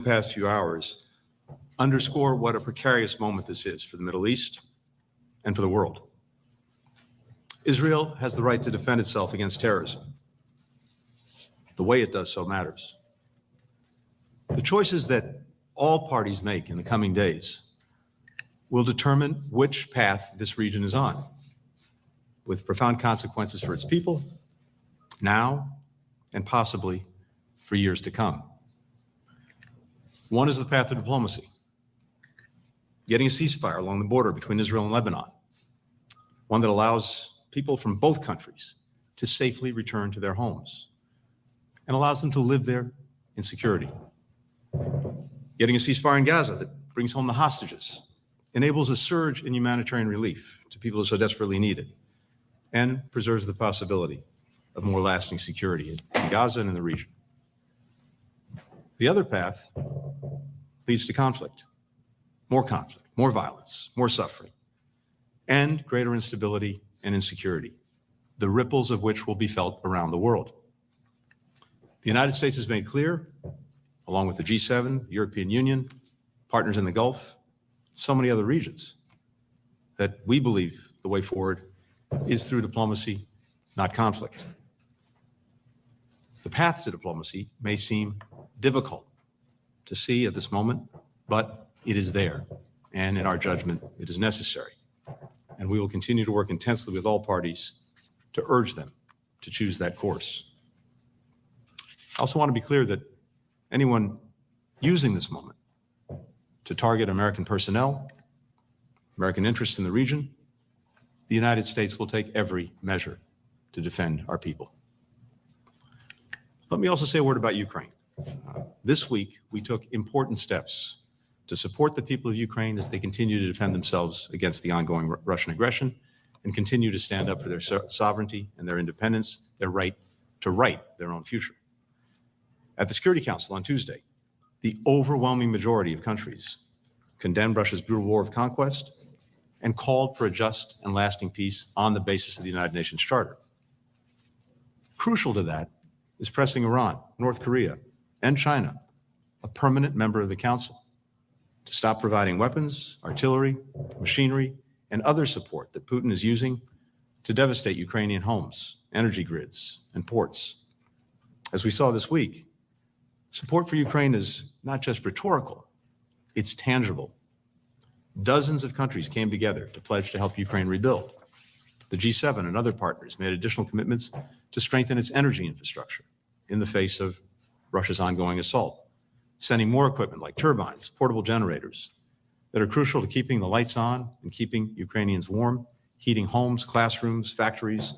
past few hours underscore what a precarious moment this is for the Middle East and for the world. Israel has the right to defend itself against terrorism. The way it does so matters. The choices that all parties make in the coming days will determine which path this region is on, with profound consequences for its people now and possibly for years to come. One is the path of diplomacy, getting a ceasefire along the border between Israel and Lebanon, one that allows people from both countries to safely return to their homes and allows them to live there in security. Getting a ceasefire in Gaza that brings home the hostages, enables a surge in humanitarian relief to people who so desperately need it, and preserves the possibility of more lasting security in Gaza and in the region. The other path leads to conflict, more violence, more suffering, and greater instability and insecurity, the ripples of which will be felt around the world. The United States has made clear, along with the G7, the European Union, partners in the Gulf, so many other regions, that we believe the way forward is through diplomacy, not conflict. The path to diplomacy may seem difficult to see at this moment, but it is there, and in our judgment, it is necessary. And we will continue to work intensely with all parties to urge them to choose that course. I also want to be clear that anyone using this moment to target American personnel, American interests in the region, the United States will take every measure to defend our people. Let me also say a word about Ukraine. This week, we took important steps to support the people of Ukraine as they continue to defend themselves against the ongoing Russian aggression and continue to stand up for their sovereignty and their independence, their right to write their own future. At the Security Council on Tuesday, the overwhelming majority of countries condemned Russia's brutal war of conquest and called for a just and lasting peace on the basis of the United Nations Charter. Crucial to that is pressing Iran, North Korea, and China, a permanent member of the Council, to stop providing weapons, artillery, machinery, and other support that Putin is using to devastate Ukrainian homes, energy grids, and ports. As we saw this week, support for Ukraine is not just rhetorical, it's tangible. Dozens of countries came together to pledge to help Ukraine rebuild. The G7 and other partners made additional commitments to strengthen its energy infrastructure in the face of Russia's ongoing assault, sending more equipment like turbines, portable generators that are crucial to keeping the lights on and keeping Ukrainians warm, heating homes, classrooms, factories,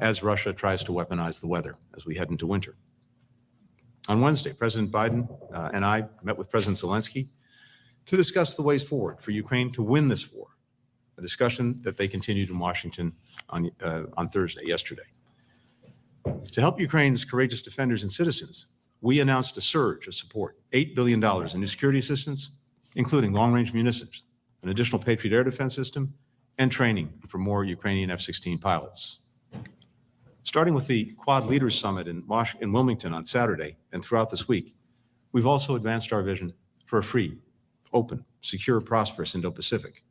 as Russia tries to weaponize the weather as we head into winter. On Wednesday, President Biden and I met with President Zelensky to discuss the ways forward for Ukraine to win this war, a discussion that they continued in Washington on Thursday, yesterday. To help Ukraine's courageous defenders and citizens, we announced a surge of support, $8 billion in new security assistance, including long-range munitions, an additional Patriot air defense system, and training for more Ukrainian F-16 pilots. Starting with the Quad Leaders Summit in Wilmington on Saturday and throughout this week, we've also advanced our vision for a free, open, secure, prosperous Indo-Pacific.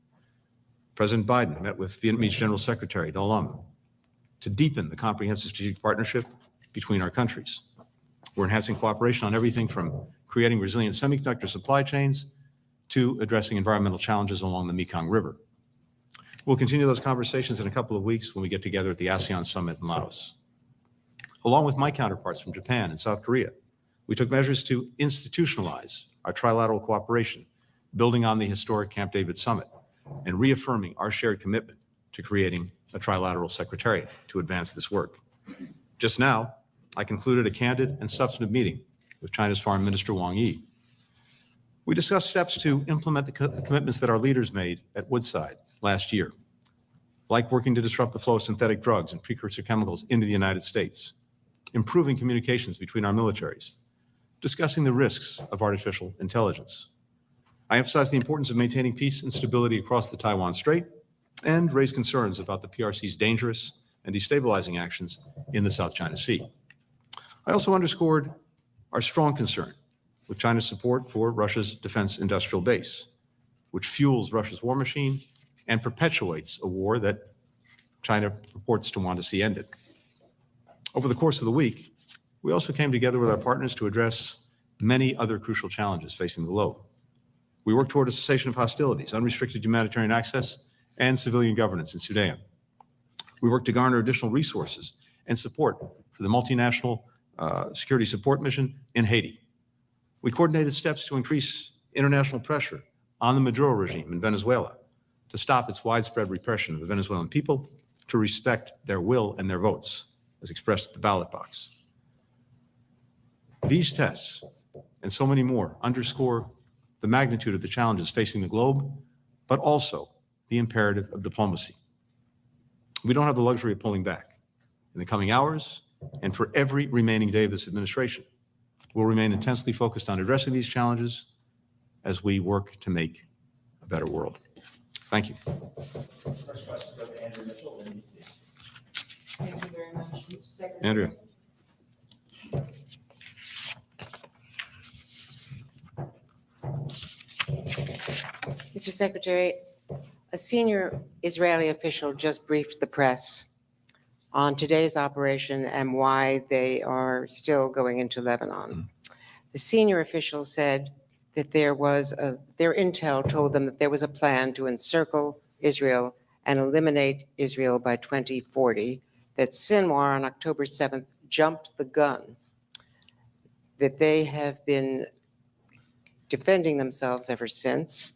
President Biden met with Vietnamese General Secretary Do Lam to deepen the comprehensive strategic partnership between our countries. We're enhancing cooperation on everything from creating resilient semiconductor supply chains to addressing environmental challenges along the Mekong River. We'll continue those conversations in a couple of weeks when we get together at the ASEAN Summit in Laos. Along with my counterparts from Japan and South Korea, we took measures to institutionalize our trilateral cooperation, building on the historic Camp David Summit and reaffirming our shared commitment to creating a trilateral secretariat to advance this work. Just now, I concluded a candid and substantive meeting with China's Foreign Minister Wang Yi. We discussed steps to implement the commitments that our leaders made at Woodside last year, like working to disrupt the flow of synthetic drugs and precursor chemicals into the United States, improving communications between our militaries, discussing the risks of artificial intelligence. I emphasized the importance of maintaining peace and stability across the Taiwan Strait and raised concerns about the PRC's dangerous and destabilizing actions in the South China Sea. I also underscored our strong concern with China's support for Russia's defense industrial base, which fuels Russia's war machine and perpetuates a war that China purports to want to see ended. Over the course of the week, we also came together with our partners to address many other crucial challenges facing the globe. We worked toward a cessation of hostilities, unrestricted humanitarian access, and civilian governance in Sudan. We worked to garner additional resources and support for the multinational security support mission in Haiti. We coordinated steps to increase international pressure on the Maduro regime in Venezuela to stop its widespread repression of the Venezuelan people, to respect their will and their votes as expressed at the ballot box. These tests and so many more underscore the magnitude of the challenges facing the globe, but also the imperative of diplomacy. We don't have the luxury of pulling back. In the coming hours, and for every remaining day of this administration, we'll remain intensely focused on addressing these challenges as we work to make a better world. Thank you. First question goes to Andrew Mitchell, NBC. Thank you very much, Mr. Secretary. Andrea. Mr. Secretary, a senior Israeli official just briefed the press on today's operation and why they are still going into Lebanon. The senior official said that their intel told them that there was a plan to encircle Israel and eliminate Israel by 2040, that Sinwar on October 7th jumped the gun, that they have been defending themselves ever since,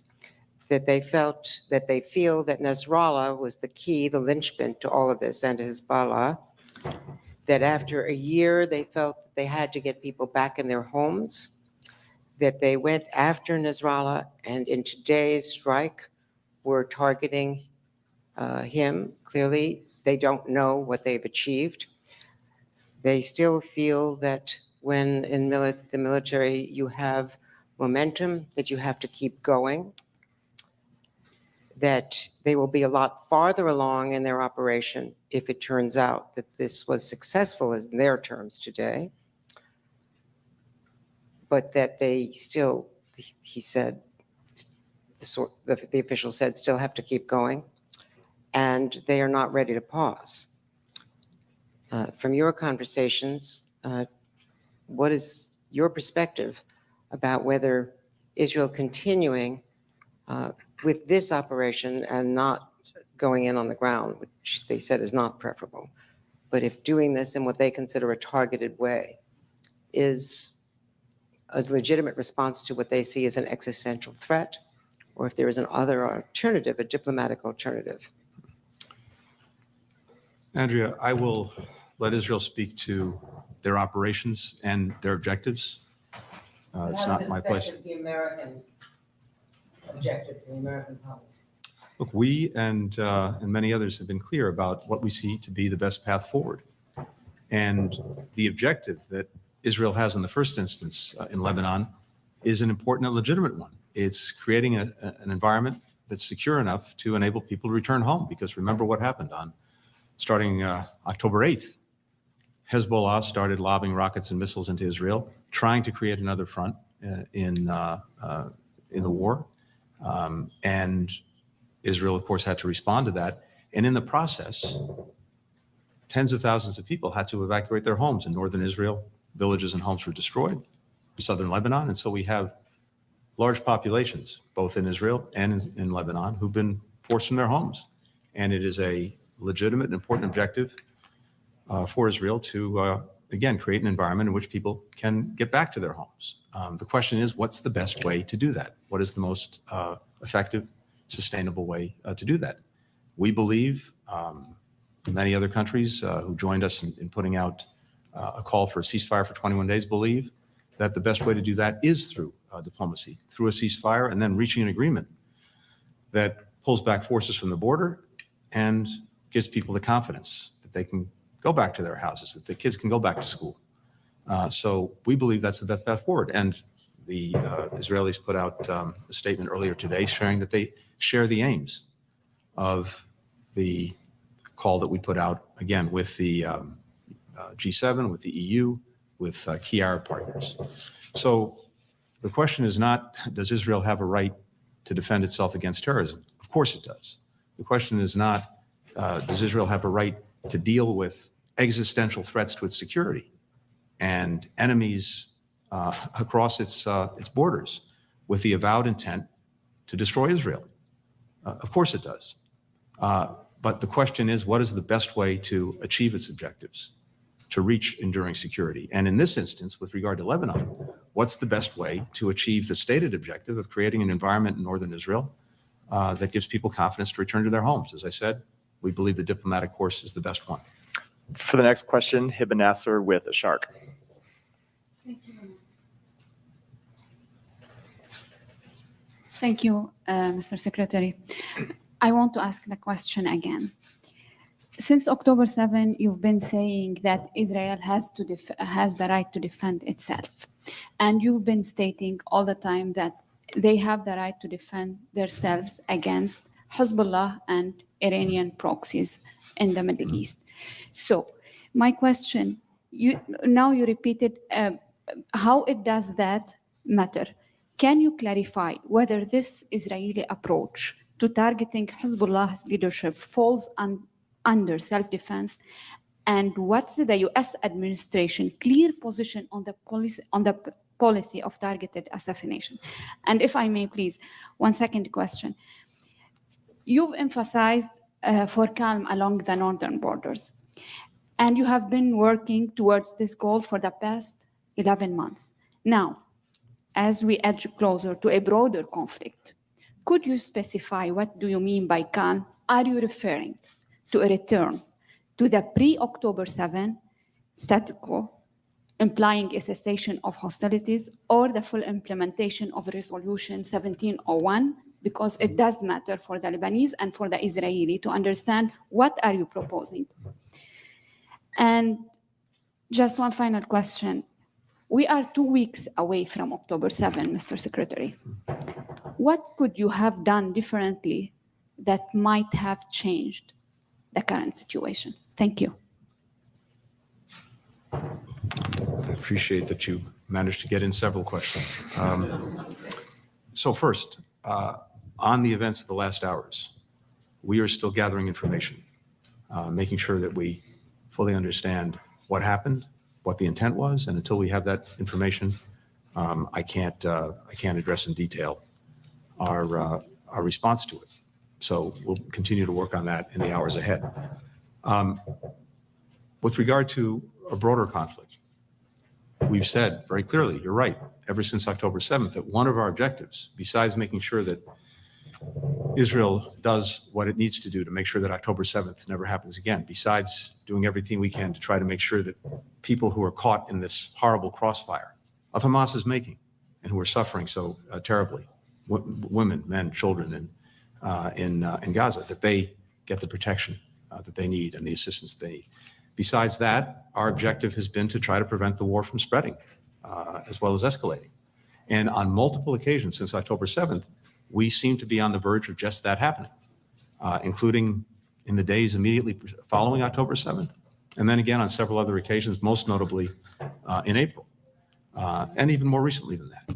that they feel that Nasrallah was the key, the linchpin to all of this, and Hezbollah, that after a year they felt that they had to get people back in their homes, that they went after Nasrallah, and in today's strike were targeting him. Clearly, they don't know what they've achieved. They still feel that when in the military you have momentum, that you have to keep going, that they will be a lot farther along in their operation if it turns out that this was successful in their terms today, but that they still, he said, the official said, still have to keep going, and they are not ready to pause. From your conversations, what is your perspective about whether Israel continuing with this operation and not going in on the ground, which they said is not preferable, but if doing this in what they consider a targeted way is a legitimate response to what they see as an existential threat, or if there is an other alternative, a diplomatic alternative? Andrea, I will let Israel speak to their operations and their objectives. It's not my place. The American objectives and the American policy. Look, we and many others have been clear about what we see to be the best path forward. And the objective that Israel has in the first instance in Lebanon is an important and legitimate one. It's creating an environment that's secure enough to enable people to return home. Because remember what happened starting October 8th. Hezbollah started lobbing rockets and missiles into Israel, trying to create another front in the war. And Israel, of course, had to respond to that. And in the process, tens of thousands of people had to evacuate their homes in northern Israel. Villages and homes were destroyed in southern Lebanon. And so we have large populations, both in Israel and in Lebanon, who've been forced from their homes. And it is a legitimate and important objective for Israel to, again, create an environment in which people can get back to their homes. The question is, what's the best way to do that? What is the most effective, sustainable way to do that? We believe, many other countries who joined us in putting out a call for a ceasefire for 21 days believe that the best way to do that is through diplomacy, through a ceasefire, and then reaching an agreement that pulls back forces from the border and gives people the confidence that they can go back to their houses, that the kids can go back to school. So we believe that's the best path forward. And the Israelis put out a statement earlier today sharing that they share the aims of the call that we put out, again, with the G7, with the EU, with key Arab partners. So the question is not, does Israel have a right to defend itself against terrorism? Of course it does. The question is not, does Israel have a right to deal with existential threats to its security and enemies across its borders with the avowed intent to destroy Israel? Of course it does. But the question is, what is the best way to achieve its objectives, to reach enduring security? And in this instance, with regard to Lebanon, what's the best way to achieve the stated objective of creating an environment in northern Israel that gives people confidence to return to their homes? As I said, we believe the diplomatic course is the best one. For the next question, Hibben Nasser with a shark. Thank you, Mr. Secretary. I want to ask the question again. Since October 7, you've been saying that Israel has the right to defend itself. And you've been stating all the time that they have the right to defend themselves against Hezbollah and Iranian proxies in the Middle East. So my question, now you repeated how it does that matter. Can you clarify whether this Israeli approach to targeting Hezbollah's leadership falls under self-defense, and what's the U.S. administration clear position on the policy of targeted assassination? And if I may, please, one second question. You've emphasized for calm along the northern borders, and you have been working towards this goal for the past 11 months. Now, as we edge closer to a broader conflict, could you specify what do you mean by calm? Are you referring to a return to the pre-October 7 status quo, implying a cessation of hostilities, or the full implementation of Resolution 1701? Because it does matter for the Lebanese and for the Israeli to understand what are you proposing. And just one final question. We are 2 weeks away from October 7, Mr. Secretary. What could you have done differently that might have changed the current situation? Thank you. I appreciate that you managed to get in several questions. So first, on the events of the last hours, we are still gathering information, making sure that we fully understand what happened, what the intent was, and until we have that information, I can't address in detail our response to it. So we'll continue to work on that in the hours ahead. With regard to a broader conflict, we've said very clearly, you're right, ever since October 7th, that one of our objectives, besides making sure that Israel does what it needs to do to make sure that October 7th never happens again, besides doing everything we can to try to make sure that people who are caught in this horrible crossfire of Hamas's making and who are suffering so terribly, women, men, children in Gaza, that they get the protection that they need and the assistance they need. Besides that, our objective has been to try to prevent the war from spreading as well as escalating. And on multiple occasions since October 7th, we seem to be on the verge of just that happening, including in the days immediately following October 7th, and then again on several other occasions, most notably in April, and even more recently than that.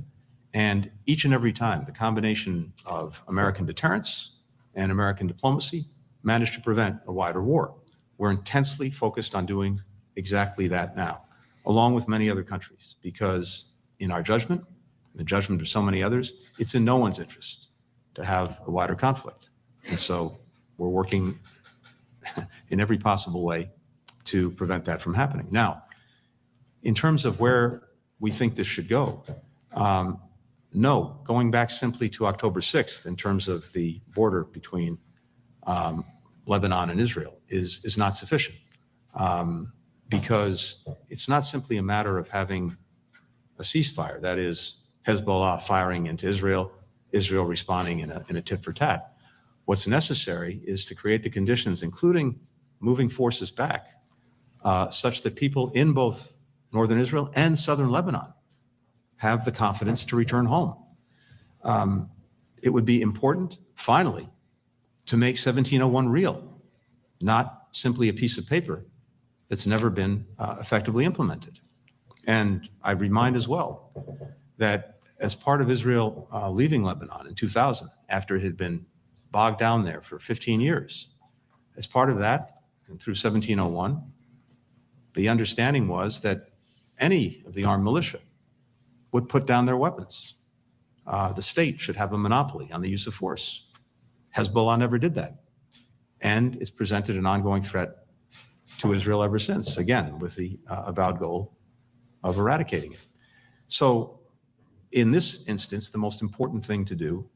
And each and every time, the combination of American deterrence and American diplomacy managed to prevent a wider war. We're intensely focused on doing exactly that now, along with many other countries, because in our judgment, in the judgment of so many others, it's in no one's interest to have a wider conflict. And so we're working in every possible way to prevent that from happening. Now, in terms of where we think this should go, no, going back simply to October 6th in terms of the border between Lebanon and Israel is not sufficient, because it's not simply a matter of having a ceasefire, that is Hezbollah firing into Israel, Israel responding in a tit for tat. What's necessary is to create the conditions, including moving forces back, such that people in both northern Israel and southern Lebanon have the confidence to return home. It would be important, finally, to make 1701 real, not simply a piece of paper that's never been effectively implemented. And I remind as well that as part of Israel leaving Lebanon in 2000, after it had been bogged down there for 15 years, as part of that, and through 1701, the understanding was that any of the armed militia would put down their weapons. The state should have a monopoly on the use of force. Hezbollah never did that. And it's presented an ongoing threat to Israel ever since, again, with the avowed goal of eradicating it. So in this instance, the most important thing to do,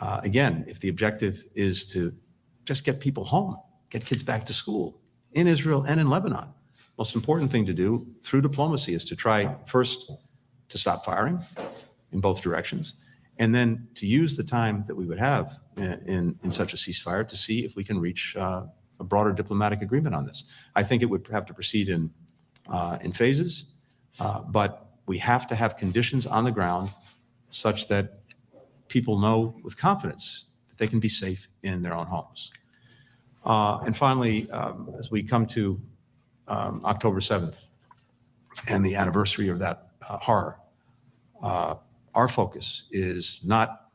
again, if the objective is to just get people home, get kids back to school in Israel and in Lebanon, most important thing to do through diplomacy is to try first to stop firing in both directions, and then to use the time that we would have in such a ceasefire to see if we can reach a broader diplomatic agreement on this. I think it would have to proceed in phases, but we have to have conditions on the ground such that people know with confidence that they can be safe in their own homes. And finally, as we come to October 7th and the anniversary of that horror, our focus is not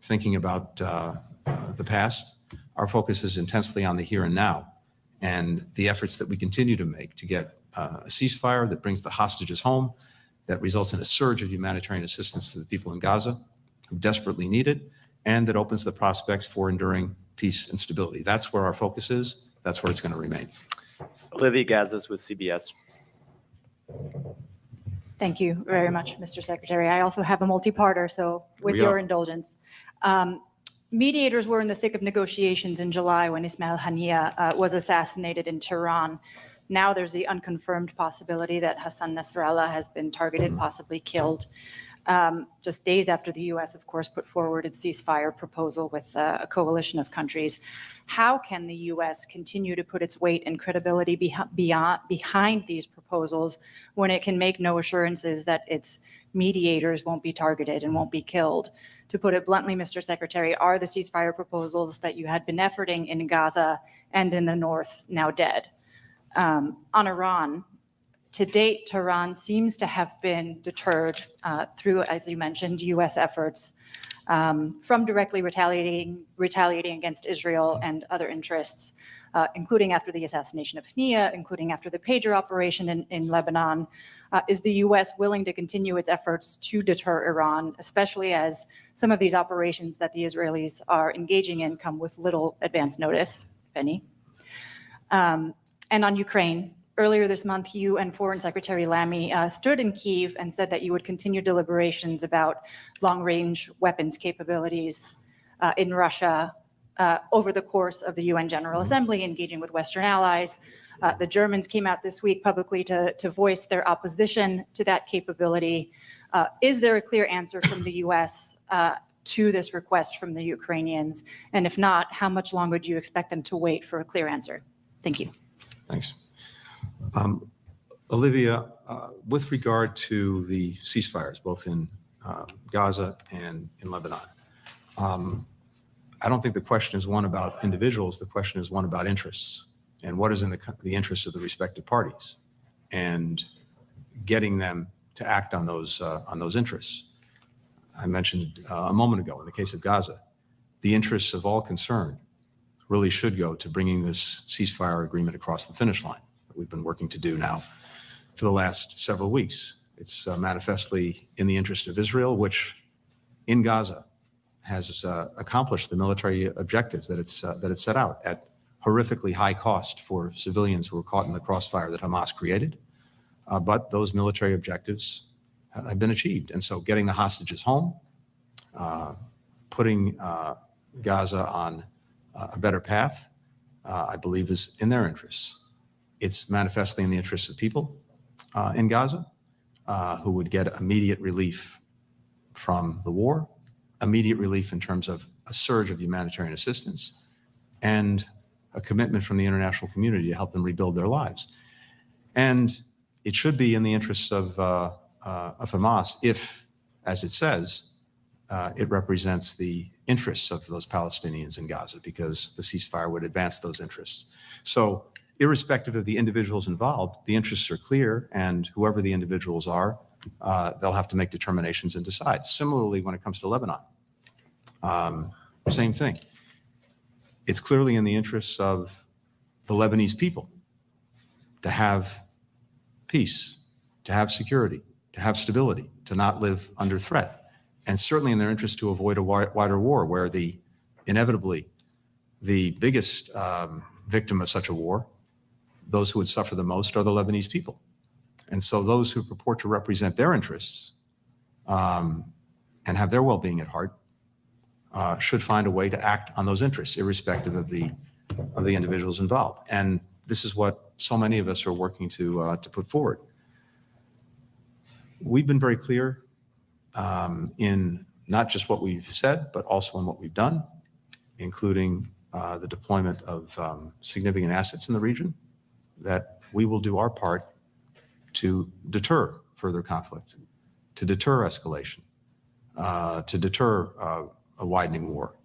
thinking about the past. Our focus is intensely on the here and now and the efforts that we continue to make to get a ceasefire that brings the hostages home, that results in a surge of humanitarian assistance to the people in Gaza who desperately need it, and that opens the prospects for enduring peace and stability. That's where our focus is. That's where it's going to remain. Olivia Gazas with CBS. Thank you very much, Mr. Secretary. I also have a multi-parter, so with We your are. indulgence. Mediators were in the thick of negotiations in July when Ismail Haniyeh was assassinated in Tehran. Now there's the unconfirmed possibility that Hassan Nasrallah has been targeted, possibly killed. Just days after the U.S., of course, put forward its ceasefire proposal with a coalition of countries. How can the U.S. continue to put its weight and credibility behind these proposals when it can make no assurances that its mediators won't be targeted and won't be killed? To put it bluntly, Mr. Secretary, are the ceasefire proposals that you had been efforting in Gaza and in the north now dead? On Iran, to date, Tehran seems to have been deterred through, as you mentioned, U.S. efforts from directly retaliating against Israel and other interests, including after the assassination of Haniyeh, including after the pager operation in Lebanon. Is the U.S. willing to continue its efforts to deter Iran, especially as some of these operations that the Israelis are engaging in come with little advance notice, if any? And on Ukraine, earlier this month, you and Foreign Secretary Lamy stood in Kyiv and said that you would continue deliberations about long-range weapons capabilities in Russia over the course of the UN General Assembly, engaging with Western allies. The Germans came out this week publicly to voice their opposition to that capability. Is there a clear answer from the US to this request from the Ukrainians? And if not, how much longer do you expect them to wait for a clear answer? Thank you. Thanks. Olivia, with regard to the ceasefires, both in Gaza and in Lebanon, I don't think the question is one about individuals. The question is one about interests and what is in the interests of the respective parties and getting them to act on those interests. I mentioned a moment ago in the case of Gaza, the interests of all concerned really should go to bringing this ceasefire agreement across the finish line that we've been working to do now for the last several weeks. It's manifestly in the interest of Israel, which in Gaza has accomplished the military objectives that it's set out at horrifically high cost for civilians who were caught in the crossfire that Hamas created. But those military objectives have been achieved. And so getting the hostages home, putting Gaza on a better path, I believe is in their interests. It's manifestly in the interests of people in Gaza who would get immediate relief from the war, immediate relief in terms of a surge of humanitarian assistance, and a commitment from the international community to help them rebuild their lives. And it should be in the interests of Hamas if, as it says, it represents the interests of those Palestinians in Gaza, because the ceasefire would advance those interests. So irrespective of the individuals involved, the interests are clear, and whoever the individuals are they'll have to make determinations and decide. Similarly, when it comes to Lebanon, same thing. It's clearly in the interests of the Lebanese people to have peace, to have security, to have stability, to not live under threat. And certainly in their interest to avoid a wider war where inevitably the biggest victim of such a war, those who would suffer the most, are the Lebanese people. And so those who purport to represent their interests and have their well-being at heart should find a way to act on those interests, irrespective of the individuals involved. And this is what so many of us are working to put forward. We've been very clear in not just what we've said, but also in what we've done, including the deployment of significant assets in the region, that we will do our part to deter further conflict, to deter escalation, to deter a widening war.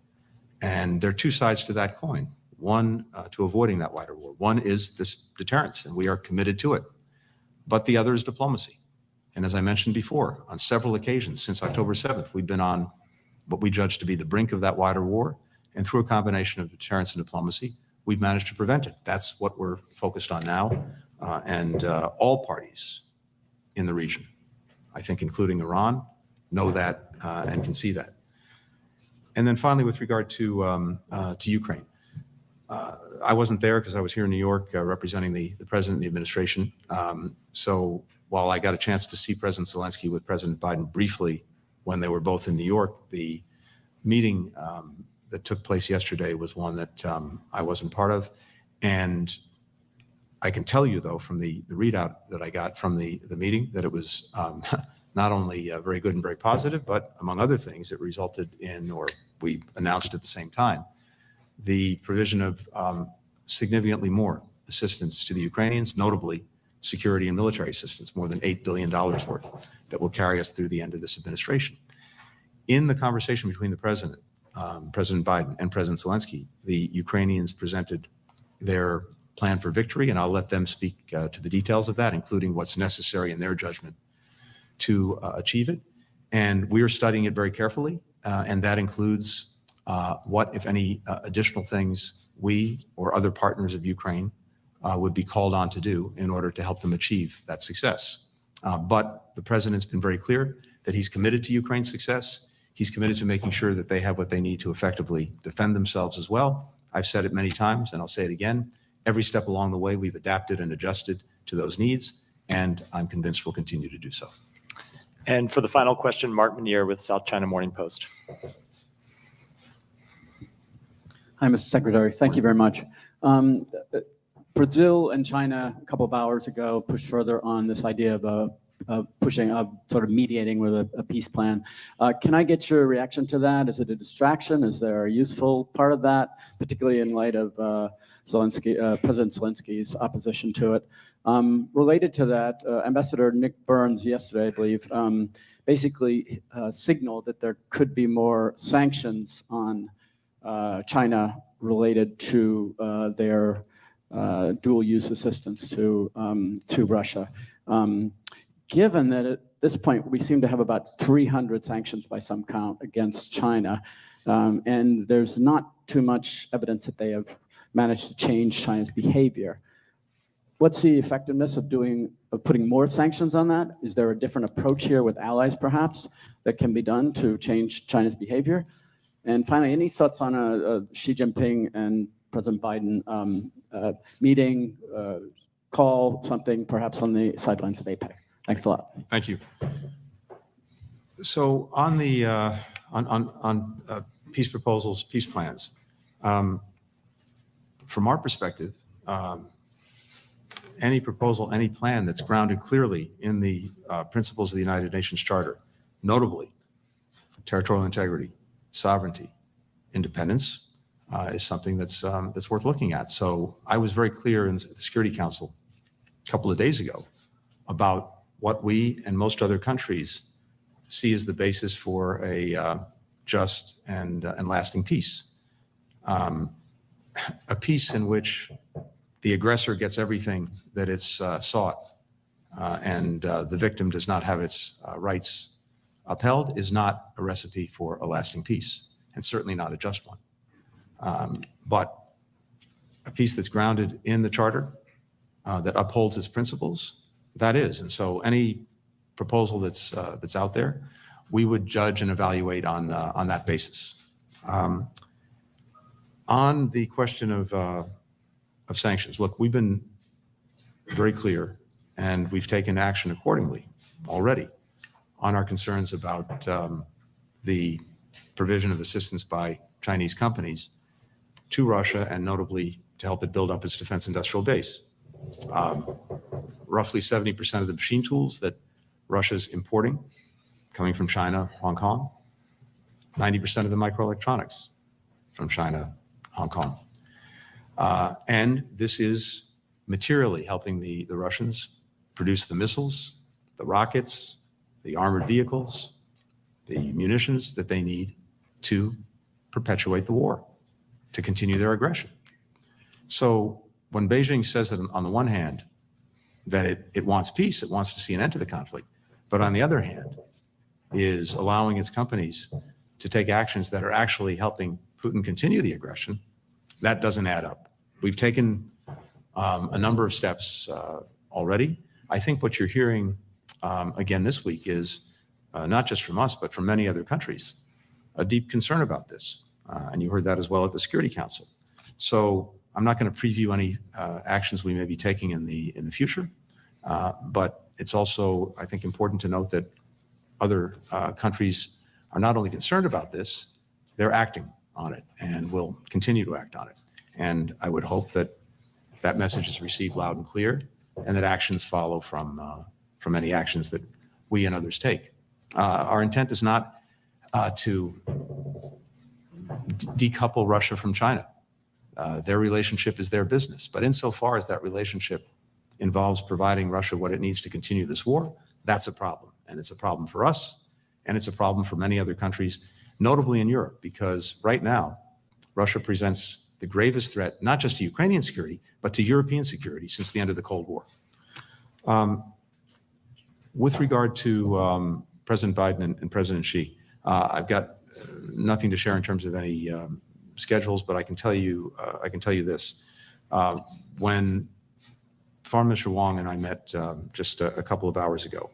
And there are two sides to that coin. One, to avoiding that wider war. One is this deterrence, and we are committed to it. But the other is diplomacy. And as I mentioned before, on several occasions since October 7th, we've been on what we judge to be the brink of that wider war. And through a combination of deterrence and diplomacy, we've managed to prevent it. That's what we're focused on now. And all parties in the region, I think including Iran, know that and can see that. And then finally, with regard to Ukraine, I wasn't there because I was here in New York representing the president and the administration. So while I got a chance to see President Zelensky with President Biden briefly when they were both in New York, the meeting that took place yesterday was one that I wasn't part of. And I can tell you, though, from the readout that I got from the meeting, that it was not only very good and very positive, but among other things, it resulted in, or we announced at the same time, the provision of significantly more assistance to the Ukrainians, notably security and military assistance, more than $8 billion worth, that will carry us through the end of this administration. In the conversation between the president, President Biden, and President Zelensky, the Ukrainians presented their plan for victory, and I'll let them speak to the details of that, including what's necessary in their judgment to achieve it. And we are studying it very carefully, and that includes what, if any, additional things we or other partners of Ukraine would be called on to do in order to help them achieve that success. But the president's been very clear that he's committed to Ukraine's success. He's committed to making sure that they have what they need to effectively defend themselves as well. I've said it many times, and I'll say it again. Every step along the way, we've adapted and adjusted to those needs, and I'm convinced we'll continue to do so. And for the final question, Mark Manier with South China Morning Post. Hi, Mr. Secretary. Thank you very much. Brazil and China a couple of hours ago pushed further on this idea of pushing up, sort of mediating with a peace plan. Can I get your reaction to that? Is it a distraction? Is there a useful part of that, particularly in light of President Zelensky's opposition to it? Related to that, Ambassador Nick Burns yesterday, I believe, basically signaled that there could be more sanctions on China related to their dual-use assistance to Russia. Given that at this point we seem to have about 300 sanctions by some count against China, and there's not too much evidence that they have managed to change China's behavior. What's the effectiveness of putting more sanctions on that? Is there a different approach here with allies, perhaps, that can be done to change China's behavior? And finally, any thoughts on a Xi Jinping and President Biden meeting, call, something perhaps on the sidelines of APEC? Thanks a lot. Thank you. So on the peace proposals, peace plans, from our perspective, any proposal, any plan that's grounded clearly in the principles of the United Nations Charter, notably territorial integrity, sovereignty, independence, is something that's worth looking at. So I was very clear in the Security Council a couple of days ago about what we and most other countries see as the basis for a just and lasting peace. A peace in which the aggressor gets everything that it's sought and the victim does not have its rights upheld is not a recipe for a lasting peace, and certainly not a just one. But a peace that's grounded in the Charter, that upholds its principles, that is. And so any proposal that's out there, we would judge and evaluate on that basis. On the question of sanctions, look, we've been very clear, and we've taken action accordingly already on our concerns about the provision of assistance by Chinese companies to Russia, and notably to help it build up its defense industrial base. Roughly 70% of the machine tools that Russia's importing coming from China, Hong Kong, 90% of the microelectronics from China, Hong Kong. And this is materially helping the Russians produce the missiles, the rockets, the armored vehicles, the munitions that they need to perpetuate the war, to continue their aggression. So when Beijing says that on the one hand, that it wants peace, it wants to see an end to the conflict, but on the other hand, is allowing its companies to take actions that are actually helping Putin continue the aggression, that doesn't add up. We've taken a number of steps already. I think what you're hearing again this week is not just from us, but from many other countries, a deep concern about this. And you heard that as well at the Security Council. So I'm not going to preview any actions we may be taking in the future, but it's also, I think, important to note that other countries are not only concerned about this, they're acting on it and will continue to act on it. And I would hope that that message is received loud and clear, and that actions follow from any actions that we and others take. Our intent is not to decouple Russia from China. Their relationship is their business. But insofar as that relationship involves providing Russia what it needs to continue this war, that's a problem. And it's a problem for us, and it's a problem for many other countries, notably in Europe, because right now, Russia presents the gravest threat, not just to Ukrainian security, but to European security since the end of the Cold War. With regard to President Biden and President Xi, I've got nothing to share in terms of any schedules, but I can tell you this: when Foreign Minister Wang and I met just a couple of hours ago,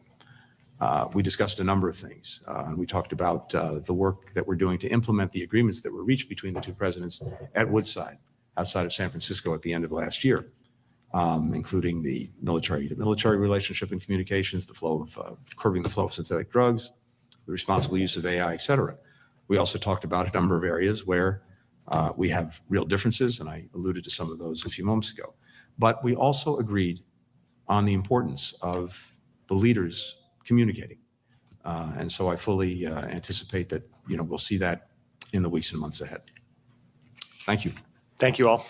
we discussed a number of things. And we talked about the work that we're doing to implement the agreements that were reached between the two presidents at Woodside, outside of San Francisco at the end of last year, including the military-to-military relationship and communications, the flow of curbing the flow of synthetic drugs, the responsible use of AI, et cetera. We also talked about a number of areas where we have real differences, and I alluded to some of those a few moments ago. But we also agreed on the importance of the leaders communicating. And so I fully anticipate that, we'll see that in the weeks and months ahead. Thank you. Thank you all.